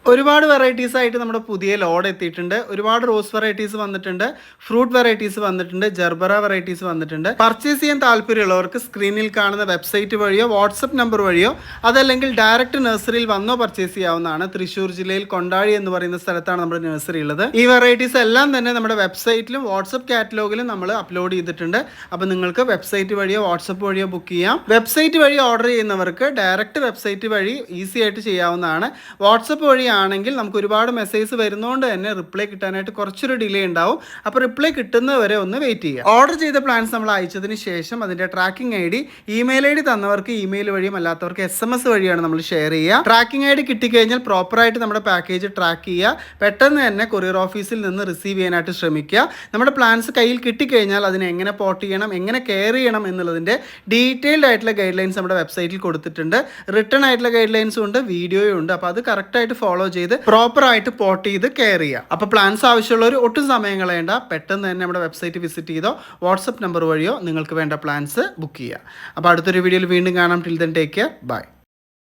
ഒരുപാട് വെറൈറ്റീസ് ആയിട്ട് നമ്മുടെ പുതിയ ലോഡ് എത്തിയിട്ടുണ്ട്. ഒരുപാട് റോസ് വെറൈറ്റീസ് വന്നിട്ടുണ്ട്, ഫ്രൂട്ട് വെറൈറ്റീസ് വന്നിട്ടുണ്ട്, ജർബറ വെറൈറ്റീസ് വന്നിട്ടുണ്ട്. പർച്ചേസ് ചെയ്യാൻ താല്പര്യമുള്ളവർക്ക് സ്ക്രീനിൽ കാണുന്ന വെബ്സൈറ്റ് വഴിയോ വാട്സപ്പ് നമ്പർ വഴിയോ അതല്ലെങ്കിൽ ഡയറക്റ്റ് നഴ്സറിയിൽ വന്നോ പർച്ചേസ് ചെയ്യാവുന്നതാണ്. തൃശ്ശൂർ ജില്ലയിൽ കൊണ്ടാഴി എന്ന് പറയുന്ന സ്ഥലത്താണ് നമ്മുടെ നഴ്സറി ഉള്ളത്. ഈ വെറൈറ്റീസ് എല്ലാം തന്നെ നമ്മുടെ വെബ്സൈറ്റിലും വാട്സപ്പ് കാറ്റലോഗിലും നമ്മൾ അപ്ലോഡ് ചെയ്തിട്ടുണ്ട്. അപ്പോൾ നിങ്ങൾക്ക് വെബ്സൈറ്റ് വഴിയോ വാട്സപ്പ് വഴിയോ ബുക്ക് ചെയ്യാം. വെബ്സൈറ്റ് വഴി ഓർഡർ ചെയ്യുന്നവർക്ക് ഡയറക്റ്റ് വെബ്സൈറ്റ് വഴി ഈസി ആയിട്ട് ചെയ്യാവുന്നതാണ്. വാട്സപ്പ് വഴി ആണെങ്കിൽ നമുക്ക് ഒരുപാട് മെസ്സേജ് വരുന്നതുകൊണ്ട് തന്നെ റിപ്ലൈ കിട്ടാനായിട്ട് കുറച്ചൊരു ഡിലേ ഉണ്ടാവും. അപ്പോൾ റിപ്ലൈ കിട്ടുന്നവരെ ഒന്ന് വെയിറ്റ് ചെയ്യുക. ഓർഡർ ചെയ്ത പ്ലാൻസ് നമ്മൾ അയച്ചതിന് ശേഷം അതിൻ്റെ tracking I D, email I D തന്നവർക്ക് ഇമെയിൽ വഴിയും അല്ലാത്തവർക്ക് SMS വഴിയാണ് നമ്മൾ ഷെയർ ചെയ്യുക. ട്രാക്കിംഗ് ഐ ഡി കിട്ടിക്കഴിഞ്ഞാൽ പ്രോപ്പറായിട്ട് നമ്മുടെ പാക്കേജ് ട്രാക്ക് ചെയ്യുക. പെട്ടെന്ന് തന്നെ കൊറിയർ ഓഫീസിൽ നിന്ന് റിസീവ് ചെയ്യാനായിട്ട് ശ്രമിക്കുക. നമ്മുടെ പ്ലാൻസ് കയ്യിൽ കിട്ടിക്കഴിഞ്ഞാൽ അതിനെ എങ്ങനെ പോർട്ട് ചെയ്യണം, എങ്ങനെ കെയർ ചെയ്യണം എന്നുള്ളതിൻ്റെ ഡീറ്റെയിൽഡ് ആയിട്ടുള്ള ഗൈഡ് ലൈൻസ് നമ്മുടെ വെബ്സൈറ്റിൽ കൊടുത്തിട്ടുണ്ട്. റിട്ടേൺ ആയിട്ടുള്ള ഗൈഡ് ലൈൻസും ഉണ്ട്, വീഡിയോയും ഉണ്ട്. അപ്പോൾ അത് കറക്റ്റായിട്ട് ഫോളോ ചെയ്ത് പ്രോപ്പറായിട്ട് പോർട്ട് ചെയ്ത് കെയർ ചെയ്യുക. അപ്പോൾ പ്ലാൻസ് ആവശ്യമുള്ളവർ ഒട്ടും സമയം കളയേണ്ട, പെട്ടെന്ന് തന്നെ നമ്മുടെ വെബ്സൈറ്റ് വിസിറ്റ് ചെയ്തോ വാട്സപ്പ് നമ്പർ വഴിയോ നിങ്ങൾക്ക് വേണ്ട പ്ലാൻസ് ബുക്ക് ചെയ്യുക. അപ്പോൾ അടുത്തൊരു വീഡിയോയിൽ വീണ്ടും കാണാം. Till then take care, by.